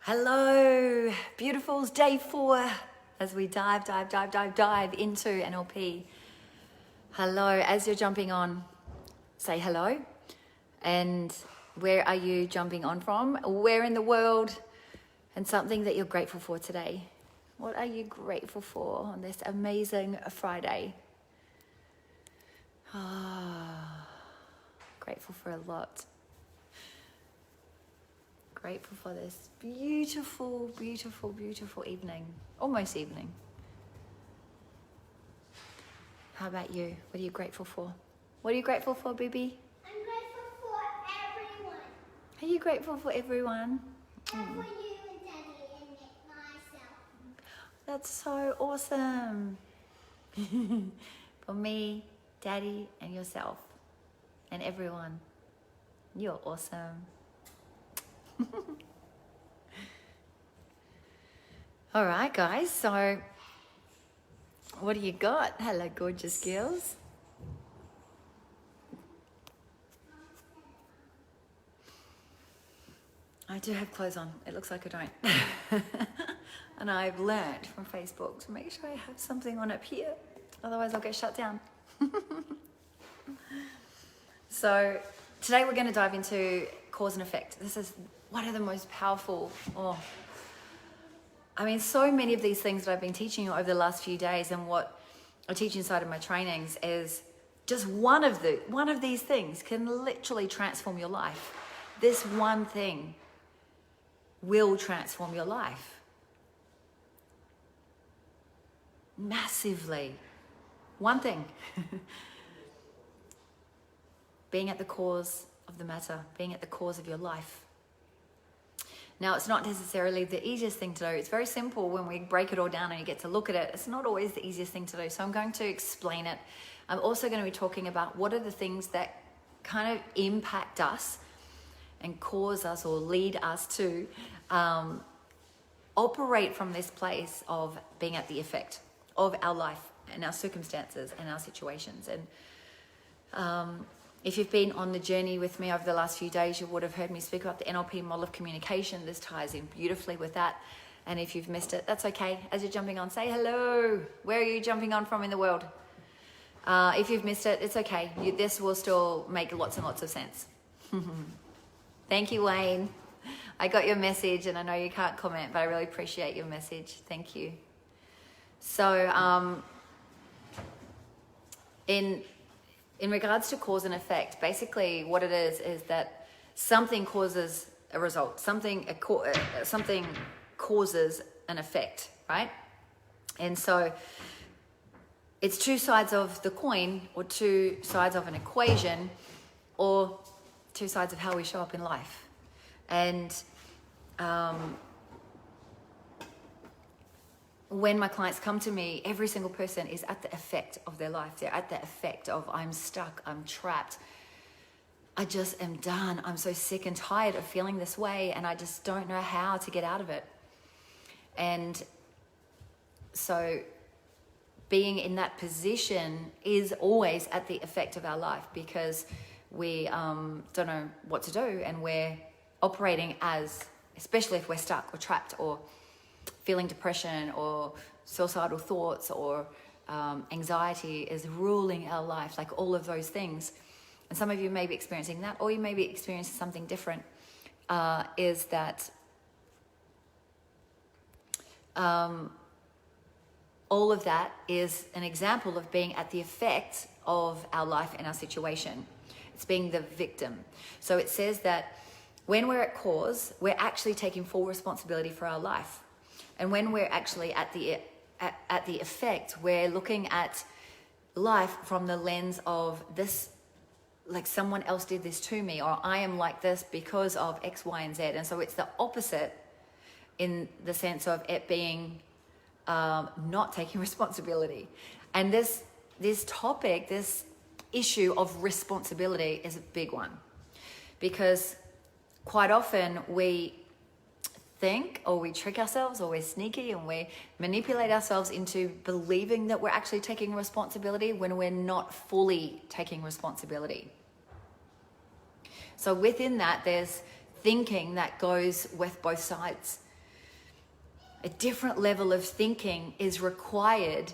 Hello, beautifuls, day 4 as we dive into NLP. Hello, as you're jumping on, say hello. And where are you jumping on from? Where in the world? And something that you're grateful for today. What are you grateful for on this amazing Friday? Grateful for a lot. Grateful for this beautiful, beautiful, beautiful evening. Almost evening. How about you? What are you grateful for? What are you grateful for, Bibi? I'm grateful for everyone. Are you grateful for everyone? And for you and Daddy and myself. That's so awesome. For me, Daddy, and yourself. And everyone. You're awesome. All right, guys, so what do you got? Hello, gorgeous girls. I do have clothes on. It looks like I don't. And I've learned from Facebook to make sure I have something on up here. Otherwise, I'll get shut down. So today we're going to dive into cause and effect. This is one of the most powerful, so many of these things that I've been teaching you over the last few days and what I teach inside of my trainings is just one of these things can literally transform your life. This one thing will transform your life. Massively. One thing. Being at the cause of the matter, being at the cause of your life. Now, it's not necessarily the easiest thing to do. It's very simple when we break it all down and you get to look at it. It's not always the easiest thing to do. So I'm going to explain it. I'm also going to be talking about what are the things that kind of impact us and cause us or lead us to operate from this place of being at the effect of our life and our circumstances and our situations. And if you've been on the journey with me over the last few days, you would have heard me speak about the Nlp Model of Communication. This ties in beautifully with that. And if you've missed it, that's okay. As you're jumping on, say hello. Where are you jumping on from in the world? If you've missed it, it's okay. This will still make lots and lots of sense. Thank you, Wayne. I got your message and I know you can't comment, but I really appreciate your message. Thank you. So in regards to cause and effect, basically what it is that something causes a result. Something causes an effect, right? And so it's two sides of the coin or two sides of an equation or two sides of how we show up in life. And when my clients come to me, every single person is at the effect of their life. They're at the effect of, I'm stuck, I'm trapped. I just am done. I'm so sick and tired of feeling this way and I just don't know how to get out of it. And so being in that position is always at the effect of our life because we don't know what to do and we're operating as, especially if we're stuck or trapped or feeling depression or suicidal thoughts or anxiety is ruling our life, like all of those things. And some of you may be experiencing that, or you may be experiencing something different, is that all of that is an example of being at the effect of our life and our situation. It's being the victim. So it says that when we're at cause, we're actually taking full responsibility for our life. And when we're actually at the effect, we're looking at life from the lens of this, like someone else did this to me, or I am like this because of X, Y, and Z. And so it's the opposite in the sense of it being not taking responsibility. And this topic, this issue of responsibility is a big one because quite often we think or we trick ourselves or we're sneaky and we manipulate ourselves into believing that we're actually taking responsibility when we're not fully taking responsibility. So within that, there's thinking that goes with both sides. A different level of thinking is required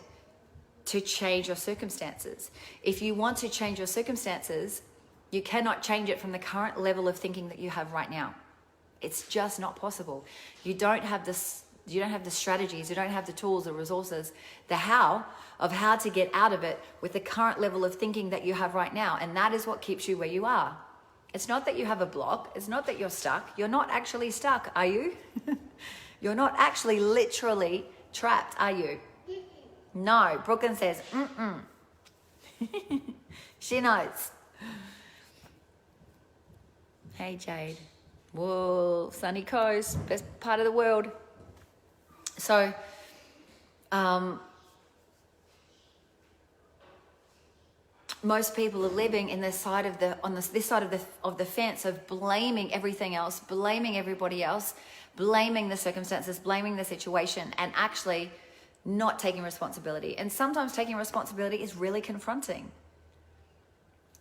to change your circumstances. If you want to change your circumstances, you cannot change it from the current level of thinking that you have right now. It's just not possible. You don't have this. You don't have the strategies, you don't have the tools, the resources, the how to get out of it with the current level of thinking that you have right now. And that is what keeps you where you are. It's not that you have a block. It's not that you're stuck. You're not actually stuck, are you? You're not actually literally trapped, are you? No. Brooklyn says, mm-mm. She knows. Hey, Jade. Whoa, sunny coast, best part of the world. So, most people are living in this side of this side of the fence of blaming everything else, blaming everybody else, blaming the circumstances, blaming the situation, and actually not taking responsibility. And sometimes taking responsibility is really confronting.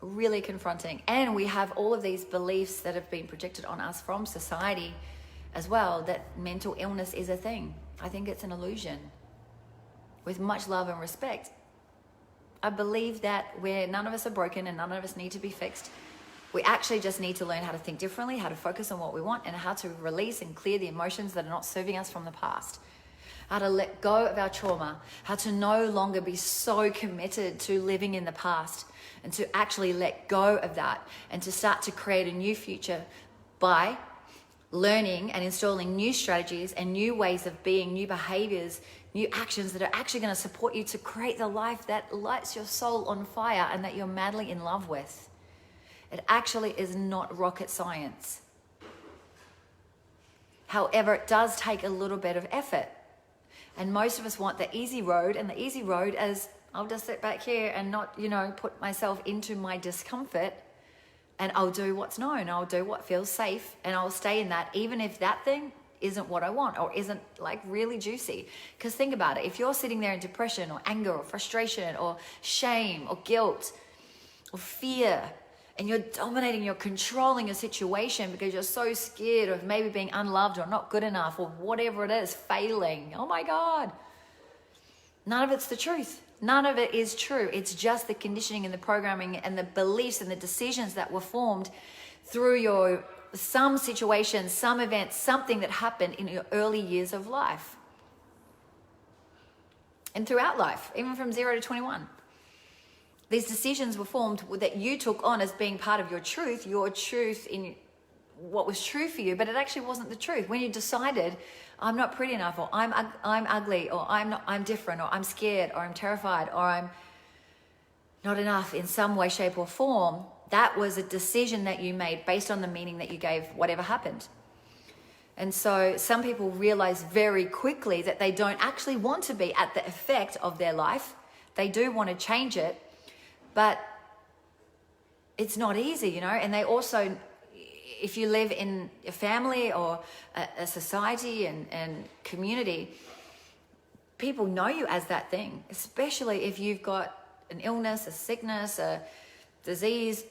Really confronting. And we have all of these beliefs that have been projected on us from society as well, that mental illness is a thing. I think it's an illusion. With much love and respect, I believe that none of us are broken and none of us need to be fixed. We actually just need to learn how to think differently, how to focus on what we want, and how to release and clear the emotions that are not serving us from the past. How to let go of our trauma, how to no longer be so committed to living in the past, and to actually let go of that and to start to create a new future by learning and installing new strategies and new ways of being, new behaviors, new actions that are actually going to support you to create the life that lights your soul on fire and that you're madly in love with. It actually is not rocket science. However, it does take a little bit of effort. And most of us want the easy road, and the easy road is, I'll just sit back here and not, put myself into my discomfort, and I'll do what's known. I'll do what feels safe, and I'll stay in that, even if that thing isn't what I want or isn't like really juicy. Because think about it. If you're sitting there in depression or anger or frustration or shame or guilt or fear, and you're dominating, you're controlling your situation because you're so scared of maybe being unloved or not good enough or whatever it is, failing. Oh my God. None of it's the truth. None of it is true. It's just the conditioning and the programming and the beliefs and the decisions that were formed through some situations, some events, something that happened in your early years of life. And throughout life, even from 0 to 21. These decisions were formed that you took on as being part of your truth in what was true for you, but it actually wasn't the truth. When you decided, I'm not pretty enough, or I'm ugly, or I'm different, or I'm scared, or I'm terrified, or I'm not enough in some way, shape, or form, that was a decision that you made based on the meaning that you gave whatever happened. And so some people realize very quickly that they don't actually want to be at the effect of their life. They do want to change it, but it's not easy, and they also, if you live in a family or a society and community, people know you as that thing, especially if you've got an illness, a sickness, a disease,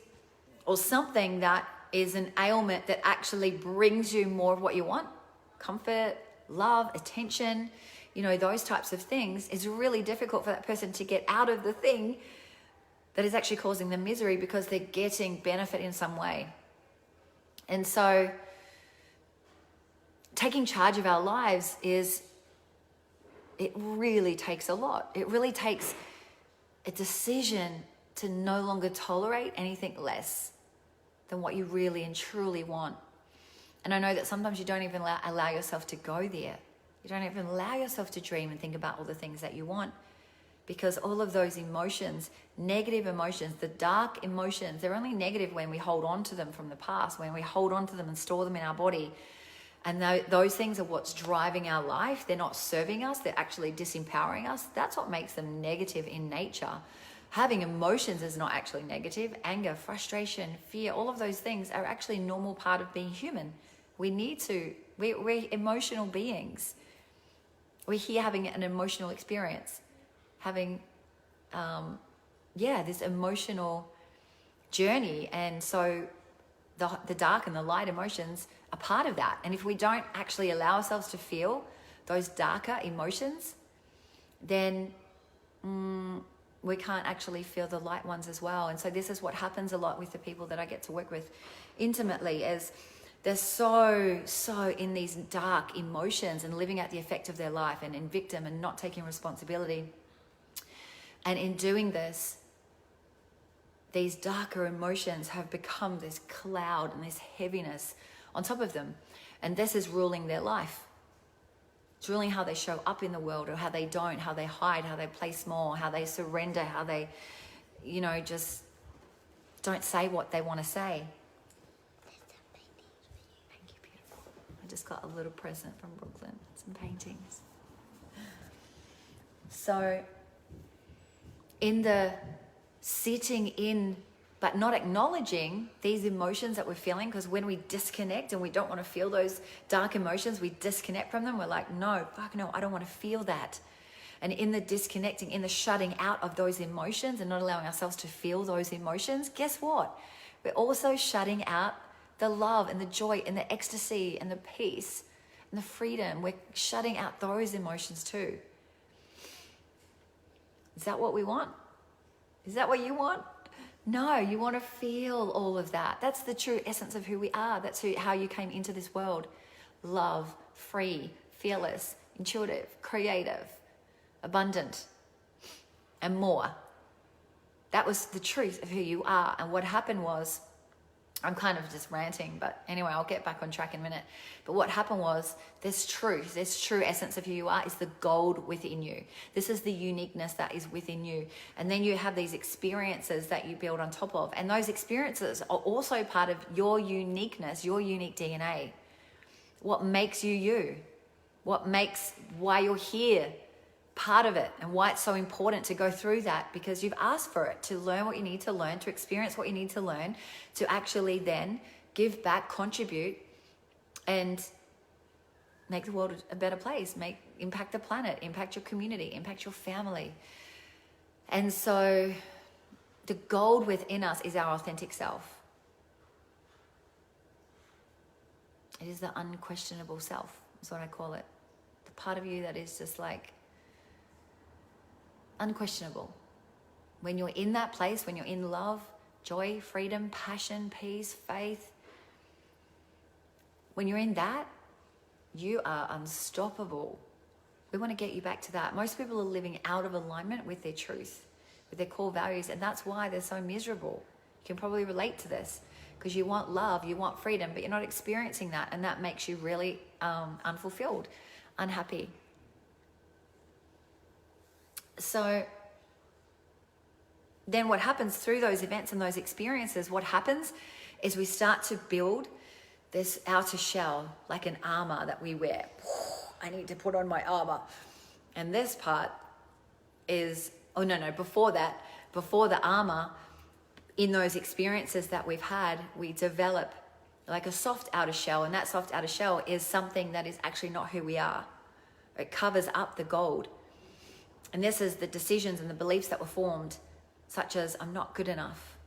or something that is an ailment that actually brings you more of what you want, comfort, love, attention, those types of things. It's really difficult for that person to get out of the thing that is actually causing them misery because they're getting benefit in some way. And so taking charge of our lives it really takes a lot. It really takes a decision to no longer tolerate anything less than what you really and truly want. And I know that sometimes you don't even allow yourself to go there. You don't even allow yourself to dream and think about all the things that you want, because all of those emotions, negative emotions, the dark emotions, they're only negative when we hold on to them from the past, when we hold on to them and store them in our body. And those things are what's driving our life. They're not serving us. They're actually disempowering us. That's what makes them negative in nature. Having emotions is not actually negative. Anger, frustration, fear, all of those things are actually a normal part of being human. We're emotional beings. We're here having an emotional experience, having, this emotional journey. And so the dark and the light emotions are part of that. And if we don't actually allow ourselves to feel those darker emotions, then we can't actually feel the light ones as well. And so this is what happens a lot with the people that I get to work with intimately, is they're so in these dark emotions and living out the effect of their life and in victim and not taking responsibility. And in doing this, these darker emotions have become this cloud and this heaviness on top of them. And this is ruling their life. It's ruling how they show up in the world, or how they don't, how they hide, how they play small, how they surrender, how they, just don't say what they want to say. Thank you, beautiful. I just got a little present from Brooklyn, some paintings. So, in the sitting in, but not acknowledging these emotions that we're feeling, because when we disconnect and we don't want to feel those dark emotions, we disconnect from them. We're like, no, fuck no, I don't want to feel that. And in the disconnecting, in the shutting out of those emotions and not allowing ourselves to feel those emotions, guess what? We're also shutting out the love and the joy and the ecstasy and the peace and the freedom. We're shutting out those emotions too. Is that what we want? Is that what you want? No, you want to feel all of that. That's the true essence of who we are. That's how you came into this world. Love, free, fearless, intuitive, creative, abundant, and more. That was the truth of who you are. And what happened was, I'm kind of just ranting, but anyway, I'll get back on track in a minute. But what happened was, this truth, this true essence of who you are is the gold within you. This is the uniqueness that is within you. And then you have these experiences that you build on top of. And those experiences are also part of your uniqueness, your unique DNA. What makes you you? What makes why you're here? Part of it, and why it's so important to go through that, because you've asked for it, to learn what you need to learn, to experience what you need to learn, to actually then give back, contribute, and make the world a better place, impact the planet, impact your community, impact your family. And so the gold within us is our authentic self. It is the unquestionable self, is what I call it. The part of you that is just like unquestionable. When you're in that place, when you're in love, joy, freedom, passion, peace, faith, when you're in that, you are unstoppable. We want to get you back to that. Most people are living out of alignment with their truth, with their core values, and that's why they're so miserable. You can probably relate to this, because you want love, you want freedom, but you're not experiencing that, and that makes you really unfulfilled, unhappy. So then what happens through those events and those experiences, what happens is we start to build this outer shell, like an armor that we wear. I need to put on my armor. And this part is, before that, before the armor, in those experiences that we've had, we develop like a soft outer shell. And that soft outer shell is something that is actually not who we are. It covers up the gold. And this is the decisions and the beliefs that were formed, such as, I'm not good enough,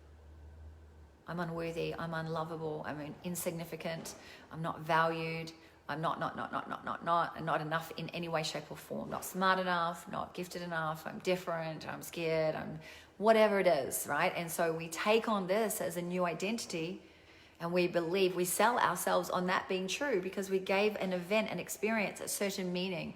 I'm unworthy, I'm unlovable, I'm insignificant, I'm not valued, I'm not enough in any way, shape or form, not smart enough, not gifted enough, I'm different, I'm scared, I'm whatever it is, right? And so we take on this as a new identity, and we believe, we sell ourselves on that being true, because we gave an event, an experience, a certain meaning.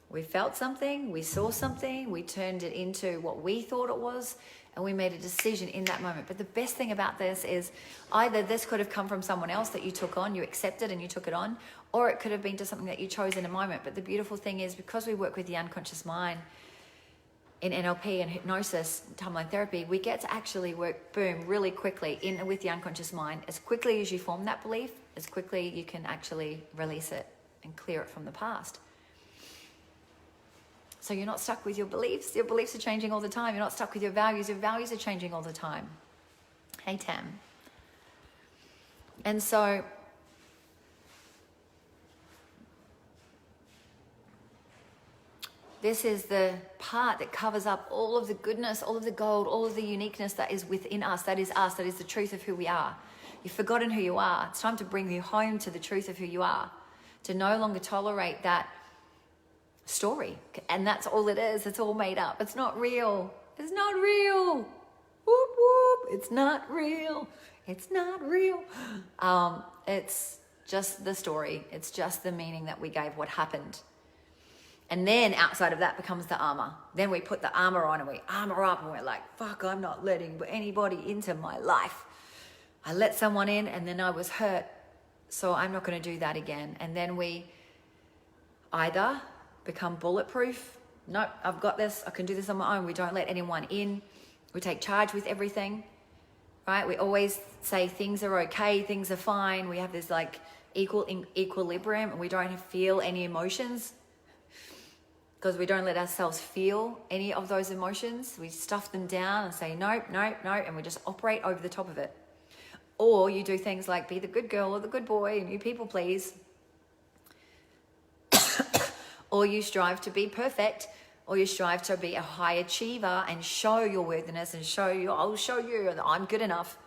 We felt something, we saw something, we turned it into what we thought it was, and we made a decision in that moment. But the best thing about this is, either this could have come from someone else that you took on, you accepted and you took it on, or it could have been to something that you chose in a moment. But the beautiful thing is, because we work with the unconscious mind in NLP and hypnosis, timeline therapy, we get to actually work, boom, really quickly in with the unconscious mind. As quickly as you form that belief, as quickly you can actually release it and clear it from the past. So you're not stuck with your beliefs. Your beliefs are changing all the time. You're not stuck with your values. Your values are changing all the time. Hey, Tam. And so this is the part that covers up all of the goodness, all of the gold, all of the uniqueness that is within us. That is us. That is the truth of who we are. You've forgotten who you are. It's time to bring you home to the truth of who you are. to no longer tolerate that story. And that's all it is. It's all made up. It's not real. It's not real. Whoop, whoop. It's not real. It's not real. It's just the story. It's just the meaning that we gave what happened. And then outside of that becomes the armor. Then we put the armor on and we armor up and we're like, fuck, I'm not letting anybody into my life. I let someone in and then I was hurt, so I'm not going to do that again. And then we either become bulletproof. Nope, I've got this. I can do this on my own. We don't let anyone in. We take charge with everything, right? We always say things are okay, things are fine. We have this like equilibrium and we don't feel any emotions because we don't let ourselves feel any of those emotions. We stuff them down and say, nope, nope, nope, and we just operate over the top of it. Or you do things like be the good girl or the good boy and you people please. Or you strive to be perfect, or you strive to be a high achiever and show your worthiness and I'll show you that I'm good enough.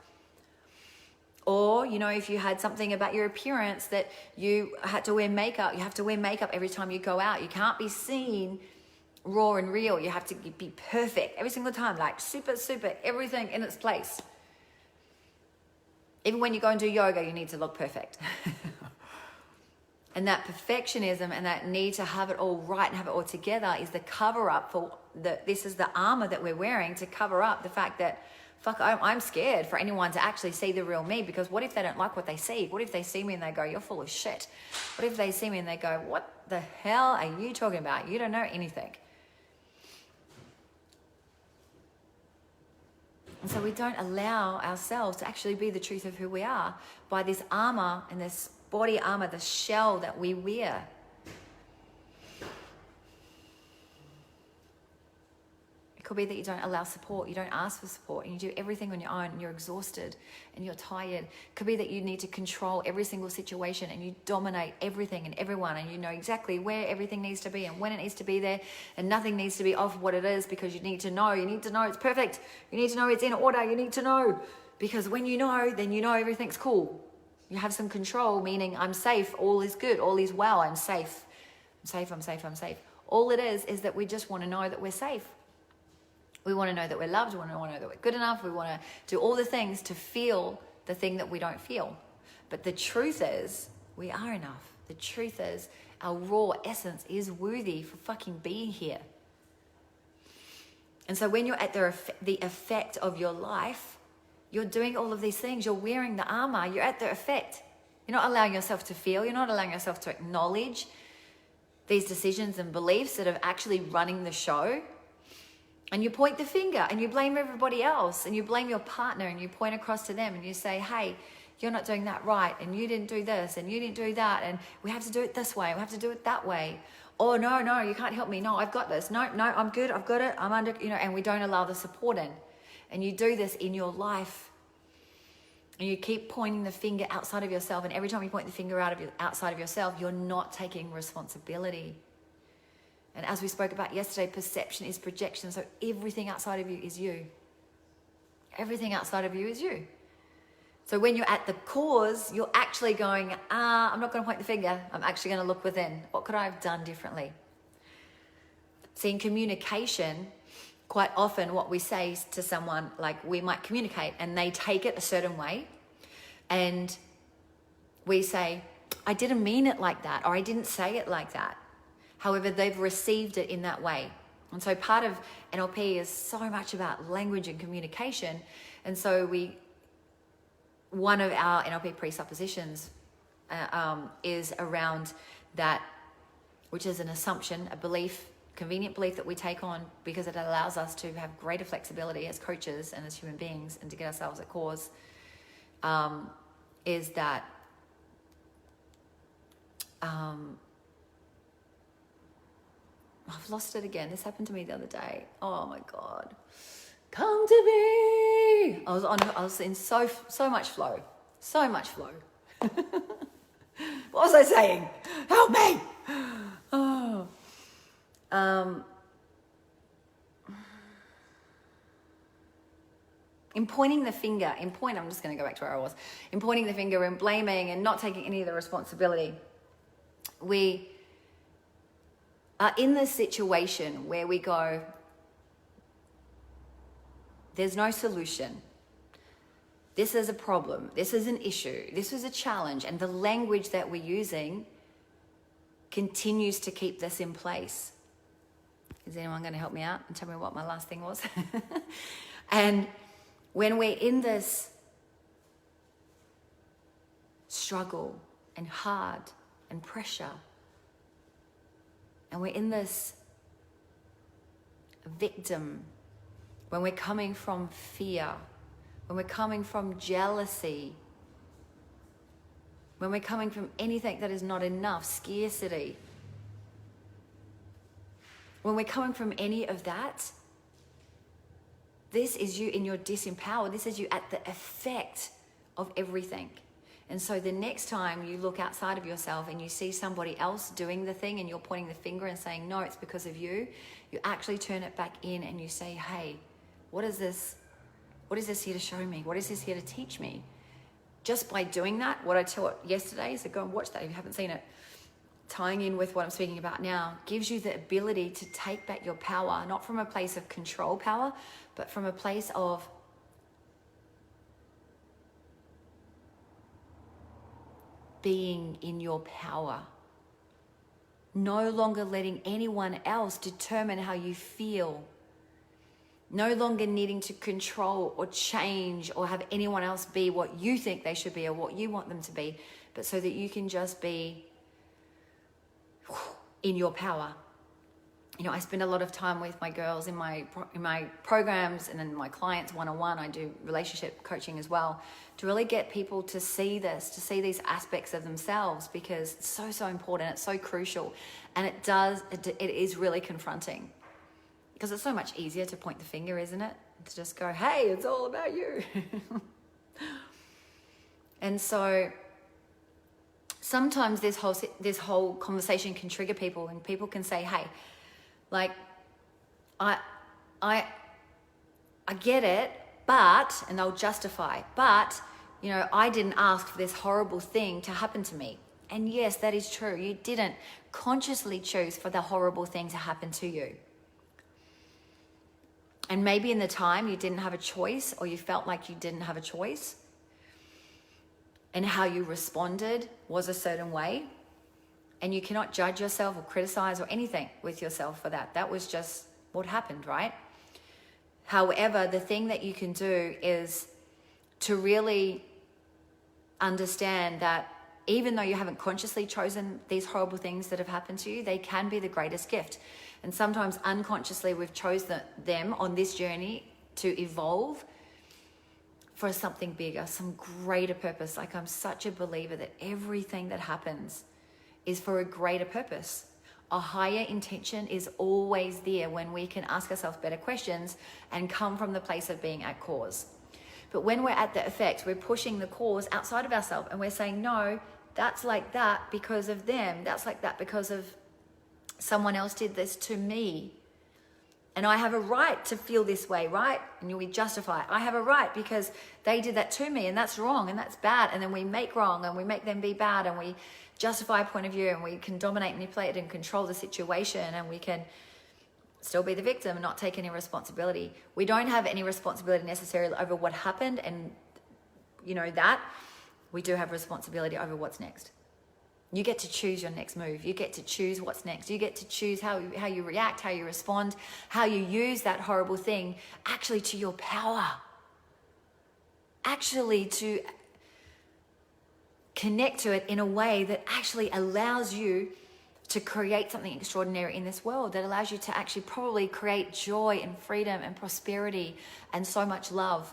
Or, you know, if you had something about your appearance that you had to wear makeup, you have to wear makeup every time you go out. You can't be seen raw and real. You have to be perfect every single time, like super, everything in its place. Even when you go and do yoga, you need to look perfect. And that perfectionism and that need to have it all right and have it all together is the cover up for this is the armor that we're wearing to cover up the fact that, fuck, I'm scared for anyone to actually see the real me, because what if they don't like what they see? What if they see me and they go, you're full of shit? What if they see me and they go, what the hell are you talking about? You don't know anything. And so we don't allow ourselves to actually be the truth of who we are by this armor and this body armor, the shell that we wear. It could be that you don't allow support, you don't ask for support, and you do everything on your own, and you're exhausted and you're tired. It could be that you need to control every single situation and you dominate everything and everyone, and you know exactly where everything needs to be and when it needs to be there, and nothing needs to be off what it is, because you need to know it's perfect. You need to know it's in order. You need to know, because when you know, then you know everything's cool. You have some control, meaning I'm safe, all is good, all is well, I'm safe. I'm safe. All it is that we just want to know that we're safe. We want to know that we're loved, we want to know that we're good enough, we want to do all the things to feel the thing that we don't feel. But the truth is, we are enough. The truth is, our raw essence is worthy for fucking being here. And so when you're at the effect of your life, you're doing all of these things. You're wearing the armor. You're at the effect. You're not allowing yourself to feel. You're not allowing yourself to acknowledge these decisions and beliefs that are actually running the show. And you point the finger and you blame everybody else, and you blame your partner and you point across to them and you say, hey, you're not doing that right, and you didn't do this and you didn't do that, and we have to do it this way, we have to do it that way. Oh, no, you can't help me. No, I've got this. No, I'm good. I've got it. I'm under, and we don't allow the support in. And you do this in your life. And you keep pointing the finger outside of yourself. And every time you point the finger outside of yourself, you're not taking responsibility. And as we spoke about yesterday, perception is projection. So everything outside of you is you. Everything outside of you is you. So when you're at the cause, you're actually going, I'm not going to point the finger. I'm actually going to look within. What could I have done differently? See, in communication, quite often what we say to someone, like we might communicate and they take it a certain way, and we say, I didn't mean it like that, or I didn't say it like that. However, they've received it in that way. And so part of NLP is so much about language and communication. And so one of our NLP presuppositions is around that, which is an assumption, a belief, convenient belief that we take on because it allows us to have greater flexibility as coaches and as human beings and to get ourselves at cause, is that I've lost it again. This happened to me the other day. Oh my God. Come to me. I was in so much flow. So much flow. What was I saying? Help me. Oh. In pointing the finger, I'm just going to go back to where I was. In pointing the finger and blaming and not taking any of the responsibility, we are in this situation where we go, there's no solution. This is a problem. This is an issue. This is a challenge. And the language that we're using continues to keep this in place. Is anyone going to help me out and tell me what my last thing was? And when we're in this struggle and hard and pressure, and we're in this victim, when we're coming from fear, when we're coming from jealousy, when we're coming from anything that is not enough, scarcity, when we're coming from any of that, this is you in your disempowered. This is you at the effect of everything. And so the next time you look outside of yourself and you see somebody else doing the thing and you're pointing the finger and saying, no, it's because of you, you actually turn it back in and you say, hey, what is this? What is this here to show me? What is this here to teach me? Just by doing that, what I taught yesterday, so go and watch that if you haven't seen it, tying in with what I'm speaking about now, gives you the ability to take back your power, not from a place of control power, but from a place of being in your power. No longer letting anyone else determine how you feel. No longer needing to control or change or have anyone else be what you think they should be or what you want them to be, but so that you can just be in your power. You know, I spend a lot of time with my girls in my programs and then my clients one-on-one. I do relationship coaching as well to really get people to see this, to see these aspects of themselves, because it's so, so important. It's so crucial. And it is really confronting, because it's so much easier to point the finger, isn't it? To just go, hey, it's all about you. And so sometimes this whole conversation can trigger people, and people can say, hey, like, I get it, but, and they'll justify, but, you know, I didn't ask for this horrible thing to happen to me. And yes, that is true. You didn't consciously choose for the horrible thing to happen to you. And maybe in the time you didn't have a choice, or you felt like you didn't have a choice, and how you responded was a certain way. And you cannot judge yourself or criticize or anything with yourself for that. That was just what happened, right? However, the thing that you can do is to really understand that even though you haven't consciously chosen these horrible things that have happened to you, they can be the greatest gift. And sometimes unconsciously we've chosen them on this journey to evolve for something bigger, some greater purpose. Like, I'm such a believer that everything that happens is for a greater purpose. A higher intention is always there when we can ask ourselves better questions and come from the place of being at cause. But when we're at the effect, we're pushing the cause outside of ourselves, and we're saying, no, that's like that because of them. That's like that because of someone else did this to me. And I have a right to feel this way, right? And we justify it. I have a right because they did that to me, and that's wrong and that's bad. And then we make wrong and we make them be bad, and we justify a point of view, and we can dominate, manipulate, and control the situation, and we can still be the victim and not take any responsibility. We don't have any responsibility necessarily over what happened, and you know that. We do have responsibility over what's next. You get to choose your next move. You get to choose what's next. You get to choose how you react, how you respond, how you use that horrible thing actually to your power. Actually to connect to it in a way that actually allows you to create something extraordinary in this world, that allows you to actually probably create joy and freedom and prosperity and so much love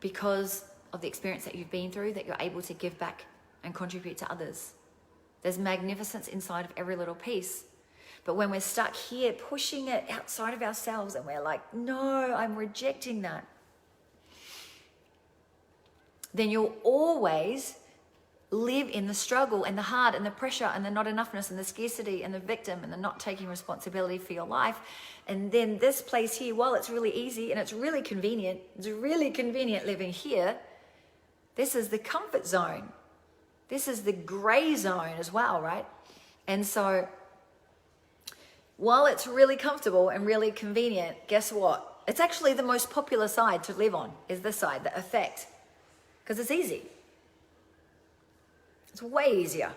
because of the experience that you've been through, that you're able to give back and contribute to others. There's magnificence inside of every little piece. But when we're stuck here pushing it outside of ourselves and we're like, no, I'm rejecting that, then you'll always live in the struggle and the hard and the pressure and the not enoughness and the scarcity and the victim and the not taking responsibility for your life. And then this place here, while it's really easy and it's really convenient living here, this is the comfort zone. This is the gray zone as well, right? And so while it's really comfortable and really convenient, guess what? It's actually the most popular side to live on, is this side, the effect. Because it's easy. It's way easier.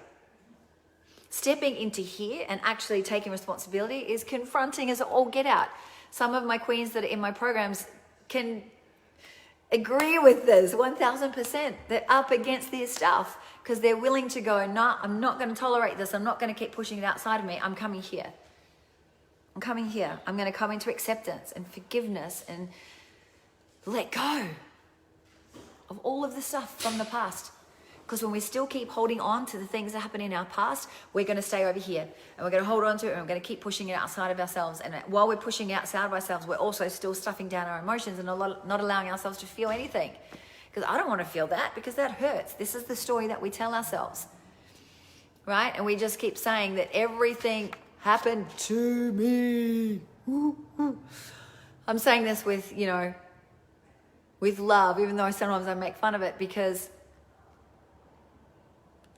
Stepping into here and actually taking responsibility is confronting as all get out. Some of my queens that are in my programs can agree with this 1000%. They're up against this stuff because they're willing to go, no, I'm not going to tolerate this. I'm not going to keep pushing it outside of me. I'm coming here. I'm coming here. I'm going to come into acceptance and forgiveness and let go of all of the stuff from the past. Because when we still keep holding on to the things that happen in our past, we're going to stay over here and we're going to hold on to it and we're going to keep pushing it outside of ourselves. And while we're pushing it outside of ourselves, we're also still stuffing down our emotions and not allowing ourselves to feel anything. Because I don't want to feel that because that hurts. This is the story that we tell ourselves, right? And we just keep saying that everything happened to me. I'm saying this with, with love, even though sometimes I make fun of it, because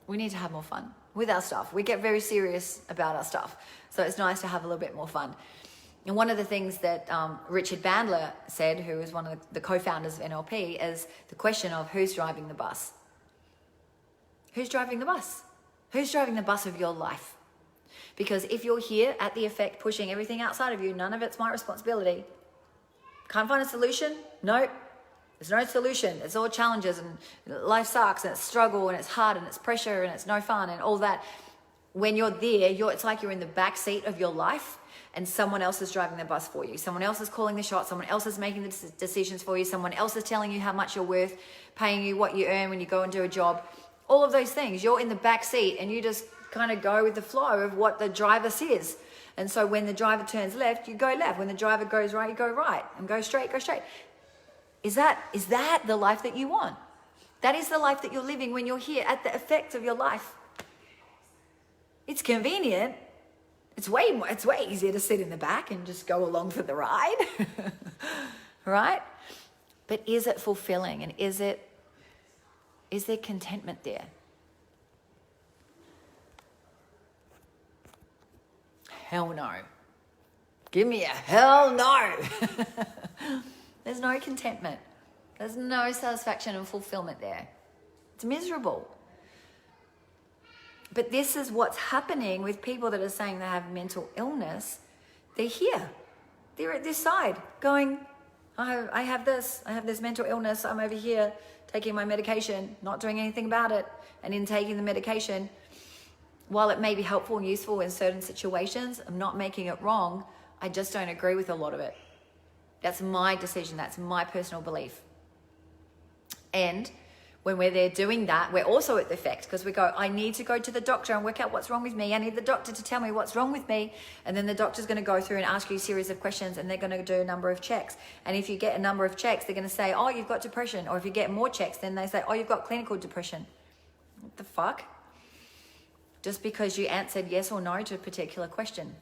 we need to have more fun with our stuff. We get very serious about our stuff. So it's nice to have a little bit more fun. And one of the things that Richard Bandler said, who is one of the co-founders of NLP, is the question of who's driving the bus? Who's driving the bus? Who's driving the bus of your life? Because if you're here at the effect, pushing everything outside of you, none of it's my responsibility. Can't find a solution? Nope. There's no solution. It's all challenges and life sucks and it's struggle and it's hard and it's pressure and it's no fun and all that. When you're there, it's like you're in the back seat of your life and someone else is driving the bus for you. Someone else is calling the shots. Someone else is making the decisions for you. Someone else is telling you how much you're worth, paying you what you earn when you go and do a job. All of those things. You're in the back seat and you just kind of go with the flow of what the driver says. And so when the driver turns left, you go left. When the driver goes right, you go right. And go straight, go straight. Is that the life that you want? That is the life that you're living when you're here at the effect of your life. It's convenient. It's way easier to sit in the back and just go along for the ride. Right? But is it fulfilling? And is there contentment there? Hell no. Give me a hell no. There's no contentment. There's no satisfaction and fulfillment there. It's miserable. But this is what's happening with people that are saying they have mental illness. They're here. They're at this side going, I have this mental illness. I'm over here taking my medication, not doing anything about it. And in taking the medication, while it may be helpful and useful in certain situations, I'm not making it wrong. I just don't agree with a lot of it. That's my decision. That's my personal belief. And when we're there doing that, we're also at the effect because we go, I need to go to the doctor and work out what's wrong with me. I need the doctor to tell me what's wrong with me. And then the doctor's going to go through and ask you a series of questions and they're going to do a number of checks. And if you get a number of checks, they're going to say, oh, you've got depression. Or if you get more checks, then they say, oh, you've got clinical depression. What the fuck? Just because you answered yes or no to a particular question,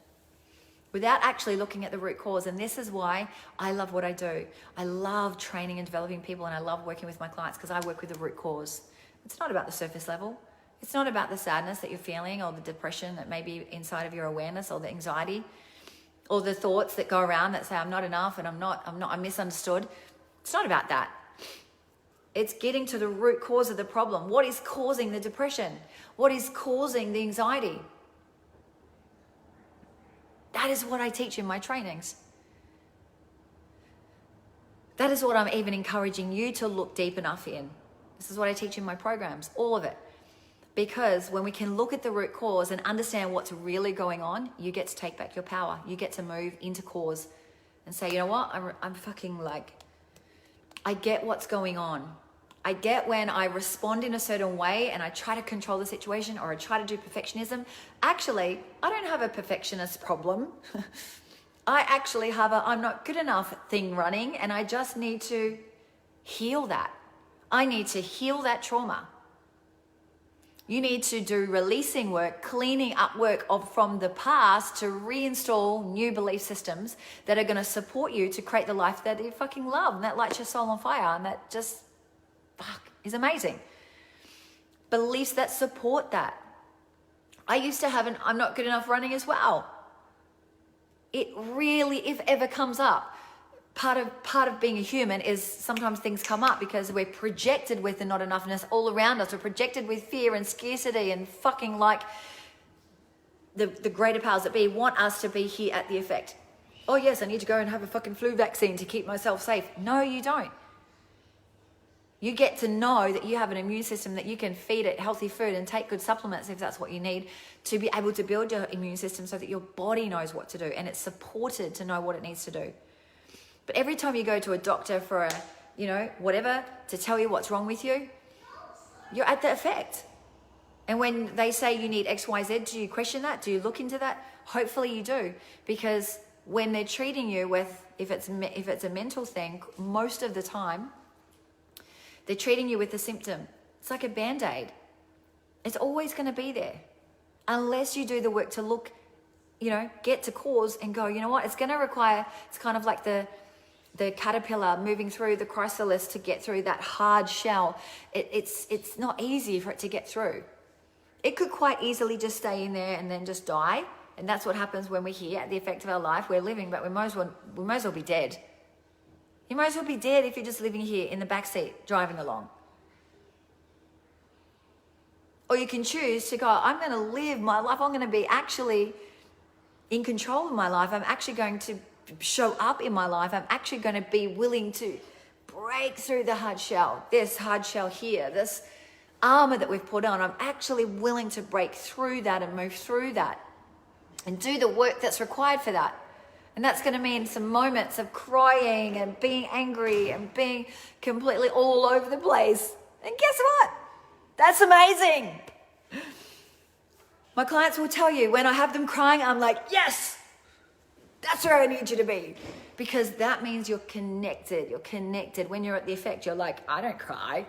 without actually looking at the root cause. And this is why I love what I do. I love training and developing people, and I love working with my clients because I work with the root cause. It's not about the surface level. It's not about the sadness that you're feeling or the depression that may be inside of your awareness or the anxiety or the thoughts that go around that say, I'm not enough and I'm misunderstood. It's not about that. It's getting to the root cause of the problem. What is causing the depression? What is causing the anxiety? That is what I teach in my trainings. That is what I'm even encouraging you to look deep enough in. This is what I teach in my programs, all of it. Because when we can look at the root cause and understand what's really going on, you get to take back your power. You get to move into cause and say, you know what? I'm fucking I get what's going on. I get when I respond in a certain way and I try to control the situation or I try to do perfectionism. Actually, I don't have a perfectionist problem. I actually have a I'm not good enough thing running, and I just need to heal that. I need to heal that trauma. You need to do releasing work, cleaning up work from the past to reinstall new belief systems that are going to support you to create the life that you fucking love and that lights your soul on fire and that just is amazing. beliefs that support that. I used to have an I'm not good enough running as well. It really, if ever comes up, part of being a human is sometimes things come up because we're projected with the not enoughness all around us. We're projected with fear and scarcity and fucking like the greater powers that be want us to be here at the effect. Oh yes, I need to go and have a fucking flu vaccine to keep myself safe. No, you don't. You get to know that you have an immune system, that you can feed it healthy food and take good supplements if that's what you need to be able to build your immune system so that your body knows what to do and it's supported to know what it needs to do. But every time you go to a doctor for a, whatever, to tell you what's wrong with you, you're at the effect. And when they say you need X, Y, Z, do you question that? Do you look into that? Hopefully you do, because when they're treating you with, if it's a mental thing, most of the time, they're treating you with the symptom. It's like a Band-Aid. It's always going to be there. Unless you do the work to look, get to cause and go, you know what? It's going to require, it's kind of like the caterpillar moving through the chrysalis to get through that hard shell. It's not easy for it to get through. It could quite easily just stay in there and then just die. And that's what happens when we're here at the effect of our life. We're living, but we might as well be dead. You might as well be dead if you're just living here in the backseat, driving along. Or you can choose to go, I'm going to live my life. I'm going to be actually in control of my life. I'm actually going to show up in my life. I'm actually going to be willing to break through the hard shell. This hard shell here, this armor that we've put on. I'm actually willing to break through that and move through that and do the work that's required for that. And that's going to mean some moments of crying and being angry and being completely all over the place. And guess what? That's amazing. My clients will tell you when I have them crying, I'm like, yes, that's where I need you to be. Because that means you're connected. You're connected. When you're at the effect, you're like, I don't cry.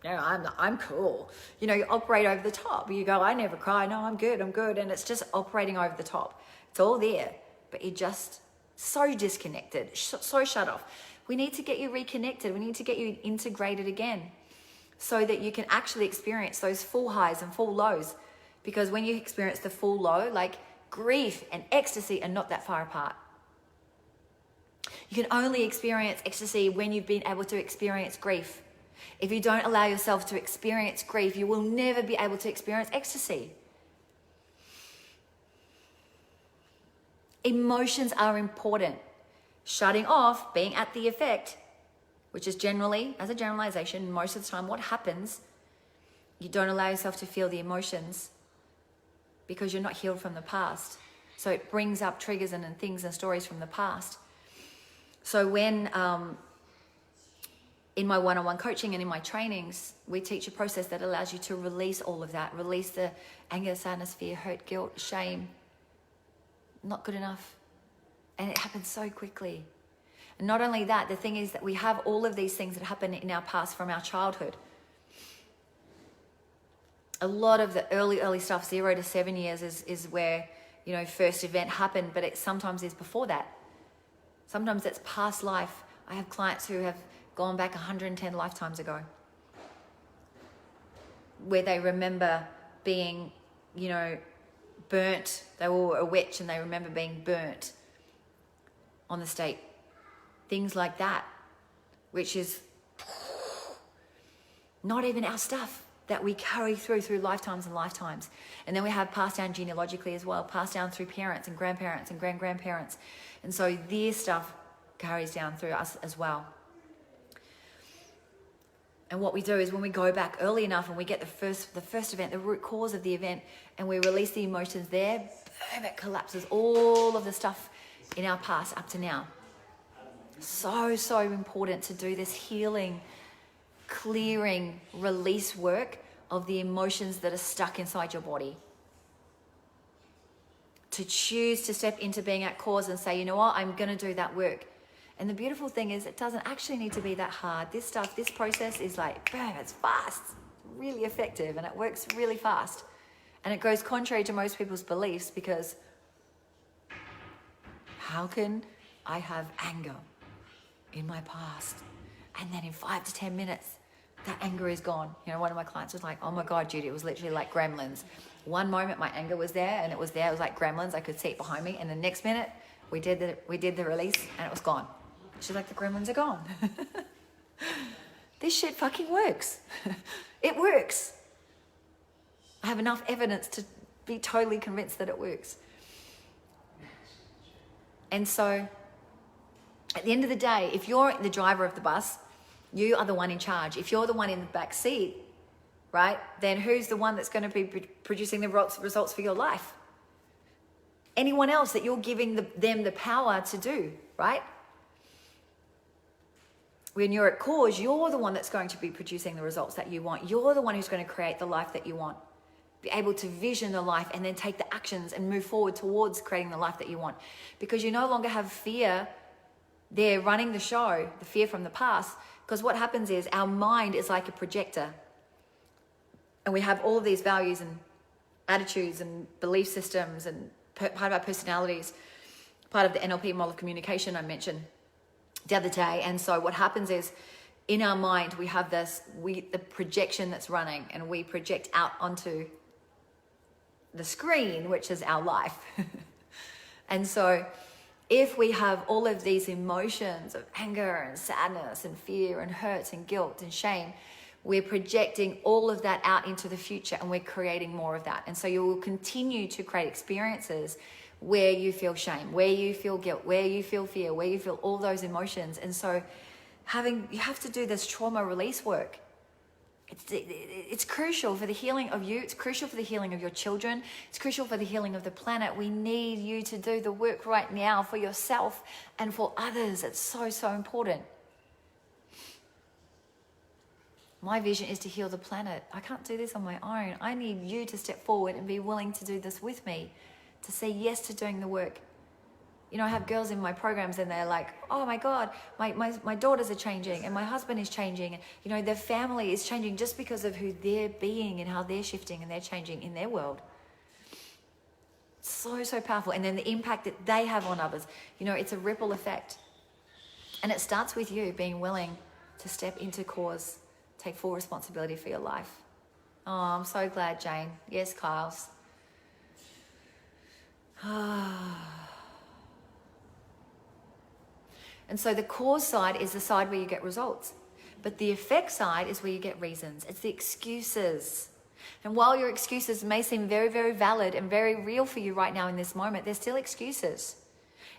No, I'm cool. You operate over the top. You go, I never cry. No, I'm good. And it's just operating over the top. It's all there. But you're just so disconnected, so shut off. We need to get you reconnected. We need to get you integrated again so that you can actually experience those full highs and full lows. Because when you experience the full low, like grief and ecstasy are not that far apart. You can only experience ecstasy when you've been able to experience grief. If you don't allow yourself to experience grief, you will never be able to experience ecstasy. Emotions are important. Shutting off, being at the effect, which is generally, as a generalization, most of the time what happens, you don't allow yourself to feel the emotions because you're not healed from the past. So it brings up triggers and things and stories from the past. So when, in my one-on-one coaching and in my trainings, we teach a process that allows you to release all of that, release the anger, sadness, fear, hurt, guilt, shame, not good enough. And it happens so quickly. And not only that, the thing is that we have all of these things that happen in our past from our childhood. A lot of the early stuff, 0 to 7 years, is where, first event happened, but it sometimes is before that. Sometimes it's past life. I have clients who have gone back 110 lifetimes ago, where they remember being, burnt. They were a witch and they remember being burnt on the stake. Things like that, which is not even our stuff that we carry through lifetimes and lifetimes. And then we have passed down genealogically as well, passed down through parents and grandparents and grand-grandparents. And so their stuff carries down through us as well. And what we do is when we go back early enough and we get the first event, the root cause of the event, and we release the emotions there, boom, it collapses all of the stuff in our past up to now. So important to do this healing, clearing, release work of the emotions that are stuck inside your body. To choose to step into being at cause and say, you know what, I'm going to do that work. And the beautiful thing is it doesn't actually need to be that hard. This process is like, boom, it's fast, really effective, and it works really fast. And it goes contrary to most people's beliefs because how can I have anger in my past and then in 5 to 10 minutes that anger is gone. You know, one of my clients was like, oh my God, Judy, it was literally like gremlins. One moment my anger was there and it was like gremlins. I could see it behind me. And the next minute we did the release and it was gone. She's like, the gremlins are gone. This shit fucking works. It works. I have enough evidence to be totally convinced that it works. And so at the end of the day, if you're the driver of the bus, you are the one in charge. If you're the one in the back seat, right, then who's the one that's going to be producing the results for your life? Anyone else that you're giving them the power to do, right? When you're at cause, you're the one that's going to be producing the results that you want. You're the one who's going to create the life that you want. Be able to vision the life and then take the actions and move forward towards creating the life that you want. Because you no longer have fear there running the show, the fear from the past. Because what happens is our mind is like a projector. And we have all of these values and attitudes and belief systems and part of our personalities, part of the Nlp Model of Communication I mentioned the other day. And so what happens is in our mind, we have the projection that's running and we project out onto the screen, which is our life. And so if we have all of these emotions of anger and sadness and fear and hurt and guilt and shame, we're projecting all of that out into the future and we're creating more of that. And so you will continue to create experiences where you feel shame, where you feel guilt, where you feel fear, where you feel all those emotions. And so you have to do this trauma release work. It's crucial for the healing of you. It's crucial for the healing of your children. It's crucial for the healing of the planet. We need you to do the work right now for yourself and for others. It's so, so important. My vision is to heal the planet. I can't do this on my own. I need you to step forward and be willing to do this with me, to say yes to doing the work. You know, I have girls in my programs and they're like, oh my God, my daughters are changing and my husband is changing. And, you know, their family is changing just because of who they're being and how they're shifting and they're changing in their world. So, so powerful. And then the impact that they have on others, you know, it's a ripple effect. And it starts with you being willing to step into cause, take full responsibility for your life. Oh, I'm so glad, Jane. Yes, Kyle's. And so the cause side is the side where you get results. But the effect side is where you get reasons. It's the excuses. And while your excuses may seem very, very valid and very real for you right now in this moment, they're still excuses.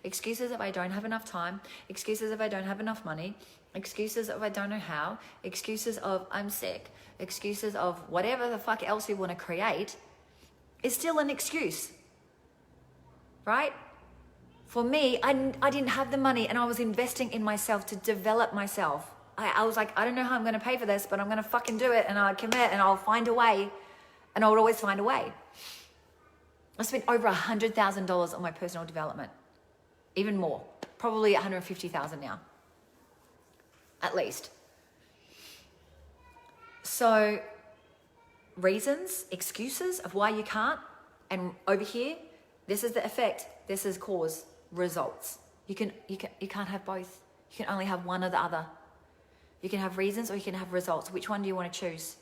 Excuses if I don't have enough time. Excuses if I don't have enough money. Excuses if I don't know how. Excuses of I'm sick. Excuses of whatever the fuck else you want to create is still an excuse. Right? For me, I didn't have the money and I was investing in myself to develop myself. I was like, I don't know how I'm going to pay for this, but I'm going to fucking do it and I'll commit and I'll find a way. And I would always find a way. I spent over $100,000 on my personal development. Even more. Probably $150,000 now. At least. So, reasons, excuses of why you can't. And over here, this is the effect, this is cause, results. You can't have both. You can only have one or the other. You can have reasons or you can have results. Which one do you want to choose?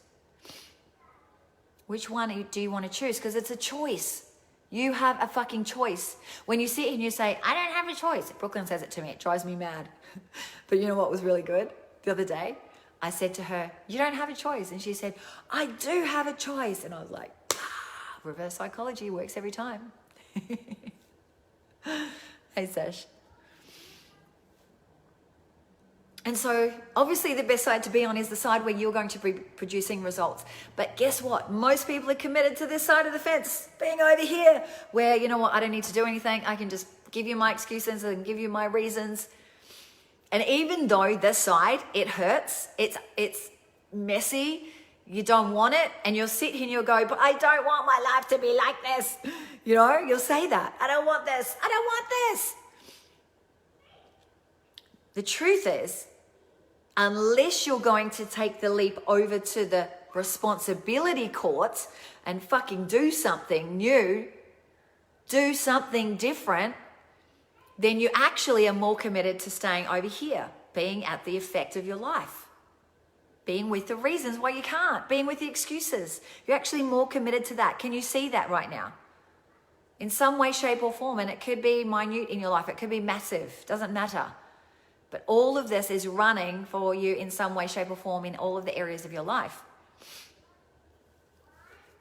Which one do you want to choose? Because it's a choice. You have a fucking choice. When you sit here and you say, I don't have a choice. Brooklyn says it to me. It drives me mad. But you know what was really good? The other day, I said to her, you don't have a choice. And she said, I do have a choice. And I was like, reverse psychology works every time. Hey, Sash. And so obviously the best side to be on is the side where you're going to be producing results. But guess what? Most people are committed to this side of the fence, being over here, where, you know what, I don't need to do anything. I can just give you my excuses and give you my reasons. And even though this side, it hurts, it's messy, you don't want it, and you'll sit here and you'll go, but I don't want my life to be like this. You know, you'll say that. I don't want this. I don't want this. The truth is, unless you're going to take the leap over to the responsibility court and fucking do something new, do something different, then you actually are more committed to staying over here, being at the effect of your life. being with the reasons why you can't, being with the excuses. You're actually more committed to that. Can you see that right now? In some way, shape, or form, and it could be minute in your life, it could be massive, doesn't matter. But all of this is running for you in some way, shape, or form in all of the areas of your life.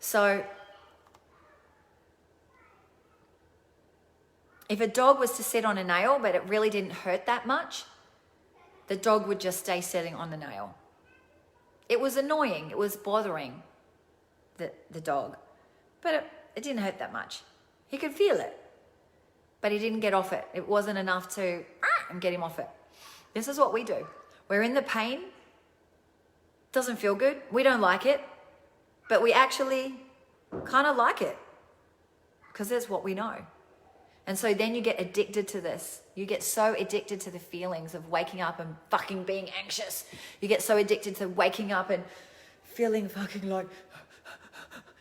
So, if a dog was to sit on a nail, but it really didn't hurt that much, the dog would just stay sitting on the nail. It was annoying. It was bothering the dog. But it didn't hurt that much. He could feel it. But he didn't get off it. It wasn't enough to and get him off it. This is what we do. We're in the pain. Doesn't feel good. We don't like it. But we actually kind of like it. Because that's what we know. And so then you get addicted to this. You get so addicted to the feelings of waking up and fucking being anxious. You get so addicted to waking up and feeling fucking like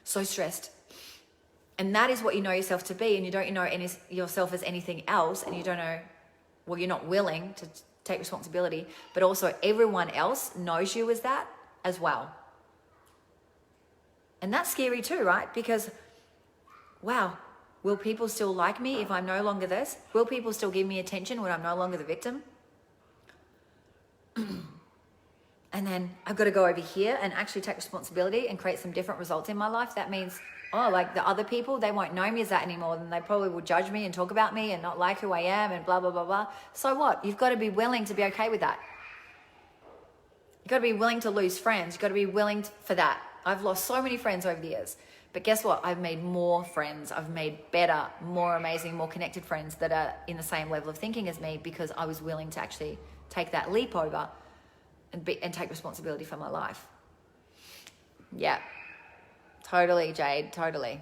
so stressed. And that is what you know yourself to be, and you don't know yourself as anything else, and you don't know, well, you're not willing to take responsibility, but also everyone else knows you as that as well. And that's scary too, right? Because, wow, will people still like me if I'm no longer this? Will people still give me attention when I'm no longer the victim? And then I've got to go over here and actually take responsibility and create some different results in my life. That means, like the other people, they won't know me as that anymore. Then they probably will judge me and talk about me and not like who I am and blah, blah, blah, blah. So what? You've got to be willing to be okay with that. You've got to be willing to lose friends. You've got to be willing for that. I've lost so many friends over the years. But guess what? I've made more friends. I've made better, more amazing, more connected friends that are in the same level of thinking as me because I was willing to actually take that leap over and take responsibility for my life. Yeah. Totally, Jade. Totally.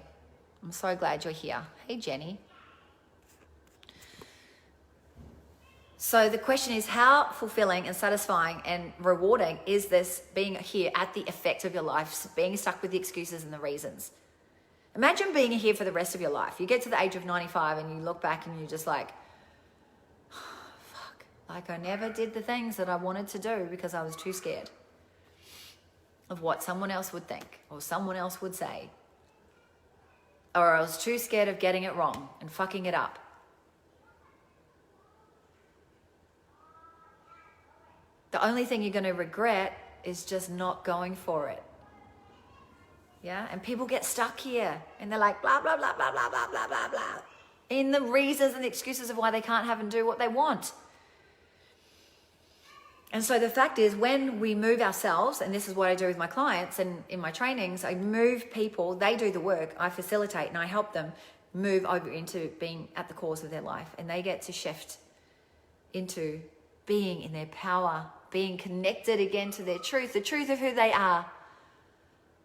I'm so glad you're here. Hey, Jenny. So the question is, how fulfilling and satisfying and rewarding is this being here at the effect of your life, being stuck with the excuses and the reasons? Imagine being here for the rest of your life. You get to the age of 95 and you look back and you're just like, fuck, like I never did the things that I wanted to do because I was too scared of what someone else would think or someone else would say. Or I was too scared of getting it wrong and fucking it up. The only thing you're going to regret is just not going for it. Yeah? And people get stuck here and they're like, blah, blah, blah, blah, blah, blah, blah, blah, blah. In the reasons and the excuses of why they can't have and do what they want. And so the fact is, when we move ourselves, and this is what I do with my clients and in my trainings, I move people, they do the work, I facilitate and I help them move over into being at the cause of their life. And they get to shift into being in their power, being connected again to their truth, the truth of who they are.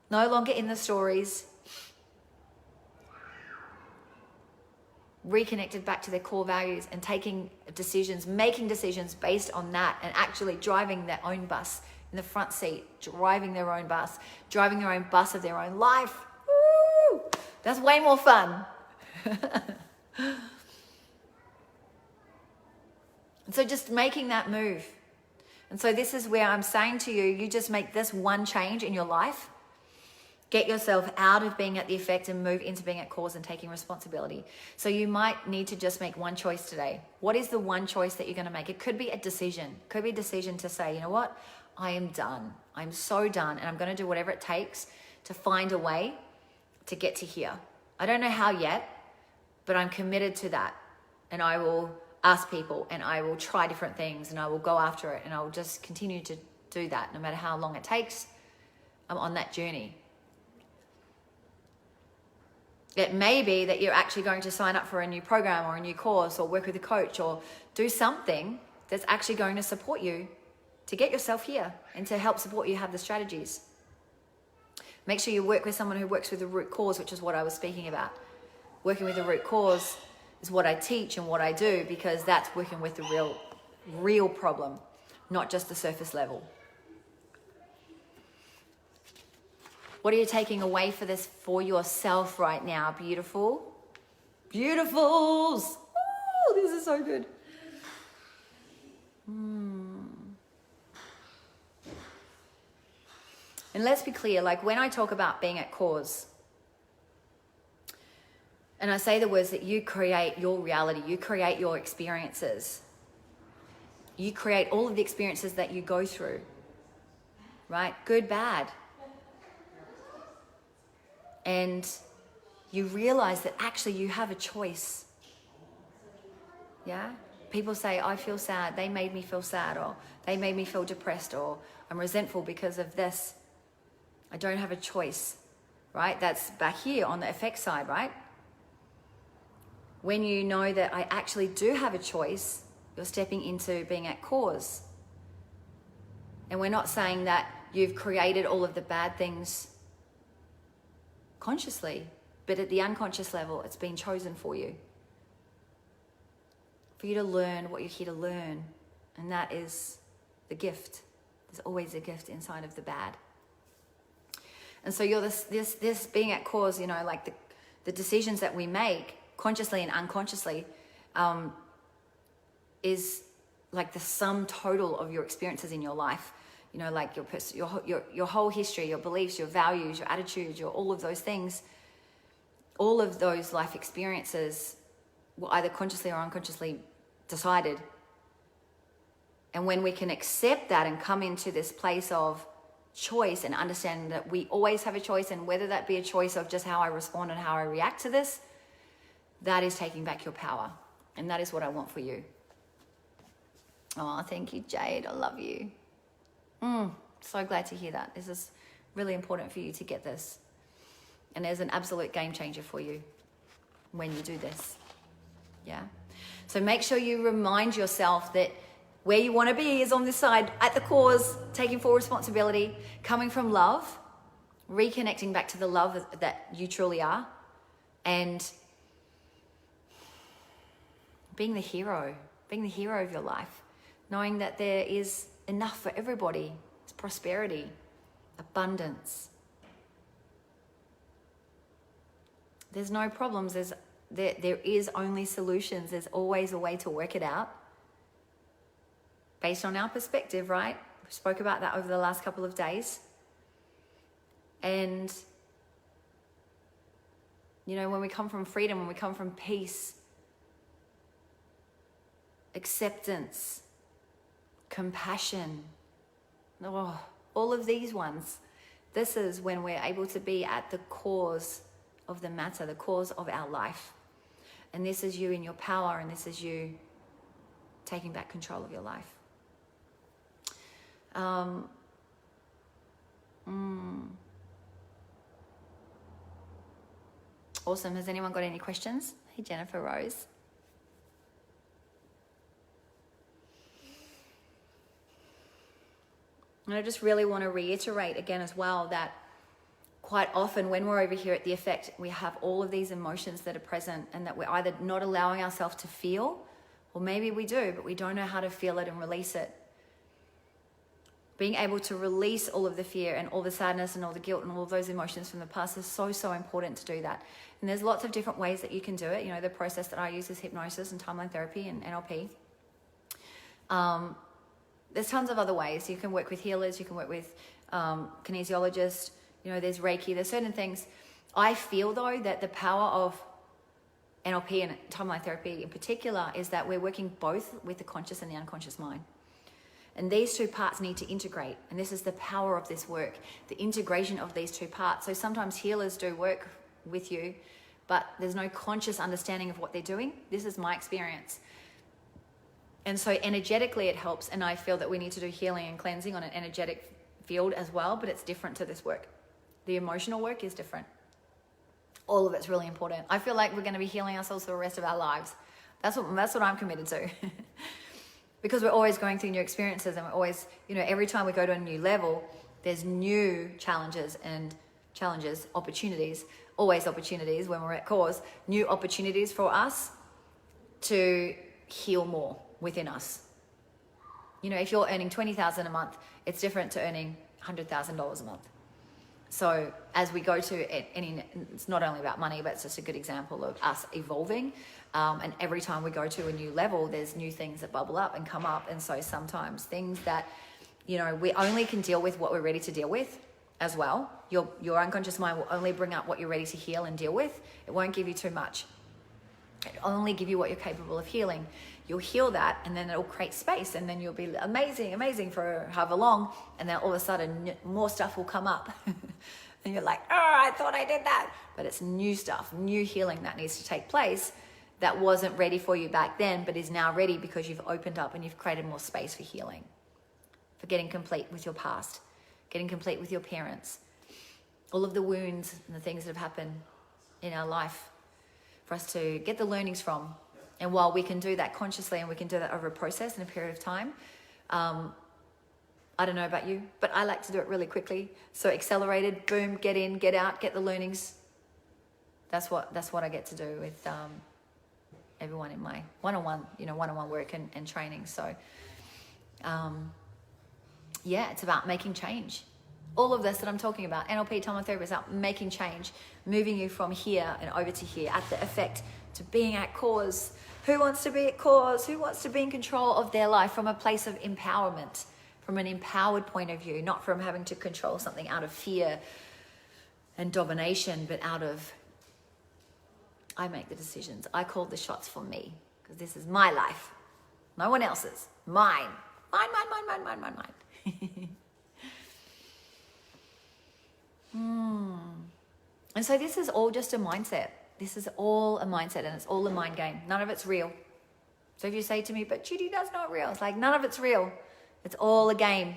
No longer in the stories. Reconnected back to their core values and taking decisions, making decisions based on that, and actually driving their own bus in the front seat, driving their own bus of their own life. Woo! That's way more fun. And so just making that move. And so this is where I'm saying to you, you just make this one change in your life. Get yourself out of being at the effect and move into being at cause and taking responsibility. So you might need to just make one choice today. What is the one choice that you're going to make? It could be a decision. It could be a decision to say, you know what? I am done. I'm so done. And I'm going to do whatever it takes to find a way to get to here. I don't know how yet, but I'm committed to that. And I will ask people and I will try different things and I will go after it and I will just continue to do that no matter how long it takes. I'm on that journey. It may be that you're actually going to sign up for a new program or a new course or work with a coach or do something that's actually going to support you to get yourself here and to help support you have the strategies. Make sure you work with someone who works with the root cause, which is what I was speaking about. Working with the root cause is what I teach and what I do because that's working with the real problem, not just the surface level. What are you taking away for this for yourself right now? Beautiful. Beautifuls. Oh, this is so good. And let's be clear, like when I talk about being at cause, and I say the words that you create your reality, you create your experiences, you create all of the experiences that you go through, right? Good, bad. And you realize that actually you have a choice. Yeah? People say, I feel sad, they made me feel sad, or they made me feel depressed, or I'm resentful because of this. I don't have a choice, right? That's back here on the effect side, right? When you know that I actually do have a choice, you're stepping into being at cause. And we're not saying that you've created all of the bad things consciously, but at the unconscious level, it's been chosen for you. For you to learn what you're here to learn. And that is the gift. There's always a gift inside of the bad. And so you're this being at cause, you know, like the decisions that we make consciously and unconsciously is like the sum total of your experiences in your life. You know, like your whole history, your beliefs, your values, your attitudes, your all of those things, all of those life experiences were either consciously or unconsciously decided. And when we can accept that and come into this place of choice and understanding that we always have a choice, and whether that be a choice of just how I respond and how I react to this, that is taking back your power. And that is what I want for you. Oh, thank you, Jade. I love you. So glad to hear that. This is really important for you to get this. And there's an absolute game changer for you when you do this. Yeah. So make sure you remind yourself that where you want to be is on this side, at the cause, taking full responsibility, coming from love, reconnecting back to the love that you truly are, and being the hero of your life, knowing that there is enough for everybody. It's prosperity, abundance. There's no problems. There is only solutions. There's always a way to work it out based on our perspective, right? We spoke about that over the last couple of days. And, you know, when we come from freedom, when we come from peace, acceptance, compassion, all of these ones, this is when we're able to be at the cause of the matter, the cause of our life. And this is you in your power, and this is you taking back control of your life. Awesome. Has anyone got any questions? Hey, Jennifer Rose. And I just really want to reiterate again as well that quite often when we're over here at the effect, we have all of these emotions that are present, and that we're either not allowing ourselves to feel, or maybe we do, but we don't know how to feel it and release it. Being able to release all of the fear and all the sadness and all the guilt and all of those emotions from the past is so, so important to do that. And there's lots of different ways that you can do it. You know, the process that I use is hypnosis and timeline therapy and NLP. There's tons of other ways. You can work with healers, you can work with kinesiologists, you know, there's Reiki, there's certain things. I feel though that the power of NLP and timeline therapy in particular is that we're working both with the conscious and the unconscious mind. And these two parts need to integrate. And this is the power of this work, the integration of these two parts. So sometimes healers do work with you, but there's no conscious understanding of what they're doing. This is my experience. And so energetically it helps. And I feel that we need to do healing and cleansing on an energetic field as well, but it's different to this work. The emotional work is different. All of it's really important. I feel like we're going to be healing ourselves for the rest of our lives. That's what I'm committed to. Because we're always going through new experiences, and we're always, you know, every time we go to a new level, there's new challenges, opportunities, always opportunities when we're at cause, new opportunities for us to heal more within us. You know, if you're earning $20,000 a month, it's different to earning $100,000 a month. So as we go to any, it's not only about money, but it's just a good example of us evolving. And every time we go to a new level, there's new things that bubble up and come up. And so sometimes things that, you know, we only can deal with what we're ready to deal with. as well. Your unconscious mind will only bring up what you're ready to heal and deal with. It won't give you too much. It'll only give you what you're capable of healing. You'll heal that, and then it'll create space, and then you'll be amazing for however long, and then all of a sudden more stuff will come up. And you're like, oh, I thought I did that. But it's new stuff, new healing that needs to take place that wasn't ready for you back then, but is now ready because you've opened up and you've created more space for healing, for getting complete with your past, getting complete with your parents, all of the wounds and the things that have happened in our life for us to get the learnings from. And while we can do that consciously and we can do that over a process in a period of time, I don't know about you, but I like to do it really quickly. So accelerated, boom, get in, get out, get the learnings. That's what I get to do with everyone in my one-on-one work and training. So yeah, it's about making change. All of this that I'm talking about, NLP, Time Therapy, is about making change, moving you from here and over to here, at the effect to being at cause. Who wants to be at cause? Who wants to be in control of their life from a place of empowerment, from an empowered point of view, not from having to control something out of fear and domination, but out of, I make the decisions. I call the shots for me, because this is my life. No one else's. Mine. Mine. And so this is all just a mindset. This is all a mindset, and it's all a mind game. None of it's real. So if you say to me, but Judy, that's not real. It's like, none of it's real. It's all a game.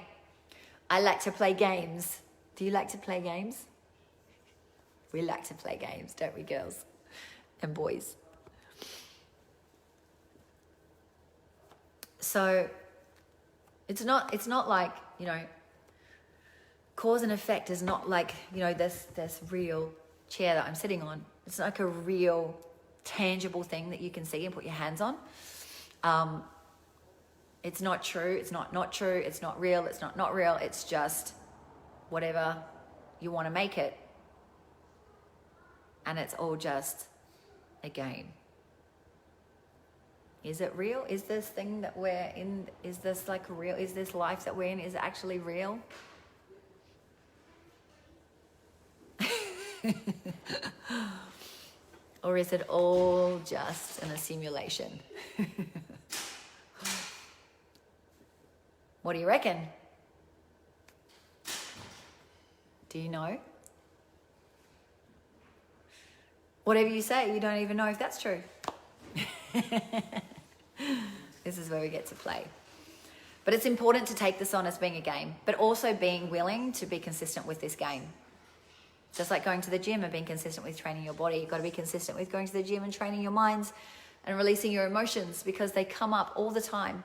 I like to play games. Do you like to play games? We like to play games, don't we, girls and boys? So it's not like, cause and effect is not like, this real chair that I'm sitting on. It's like a real tangible thing that you can see and put your hands on. It's not true. It's not true. It's not real. It's not real. It's just whatever you want to make it. And it's all just a game. Is it real? Is this thing that we're in, is this like real? Is this life that we're in, is it actually real? Or is it all just a simulation? What do you reckon? Do you know? Whatever you say, you don't even know if that's true. This is where we get to play. But it's important to take this on as being a game, but also being willing to be consistent with this game. Just like going to the gym and being consistent with training your body, you've got to be consistent with going to the gym and training your minds and releasing your emotions, because they come up all the time.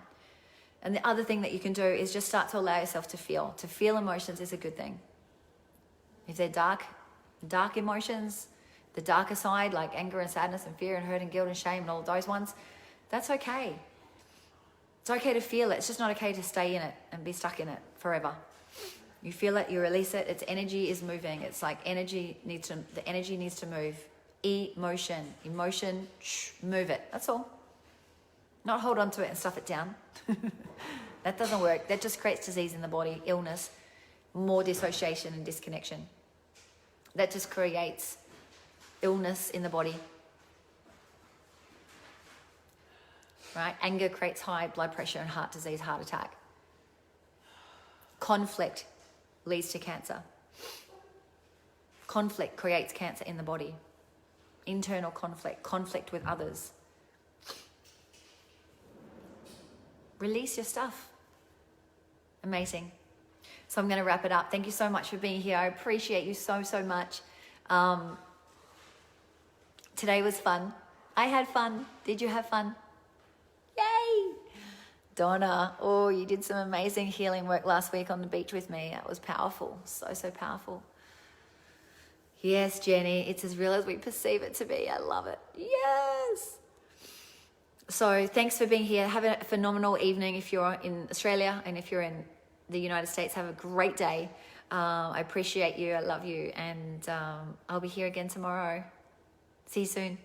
And the other thing that you can do is just start to allow yourself to feel. To feel emotions is a good thing. If they're dark emotions, the darker side, like anger and sadness and fear and hurt and guilt and shame and all those ones, that's okay. It's okay to feel it. It's just not okay to stay in it and be stuck in it forever. You feel it, you release it, its energy is moving. It's like the energy needs to move. Emotion, move it. That's all. Not hold on to it and stuff it down. That doesn't work. That just creates disease in the body, illness, more dissociation and disconnection. That just creates illness in the body. Right? Anger creates high blood pressure and heart disease, heart attack. Conflict leads to cancer. Conflict creates cancer in the body. Internal conflict with others. Release your stuff. Amazing. So I'm going to wrap it up. Thank you so much for being here. I appreciate you so much. Today was fun. I had fun. Did you have fun? Yay! Donna, oh, you did some amazing healing work last week on the beach with me. That was powerful. So powerful. Yes, Jenny, it's as real as we perceive it to be. I love it. Yes! So thanks for being here. Have a phenomenal evening if you're in Australia, and if you're in the United States, have a great day. I appreciate you. I love you. And I'll be here again tomorrow. See you soon.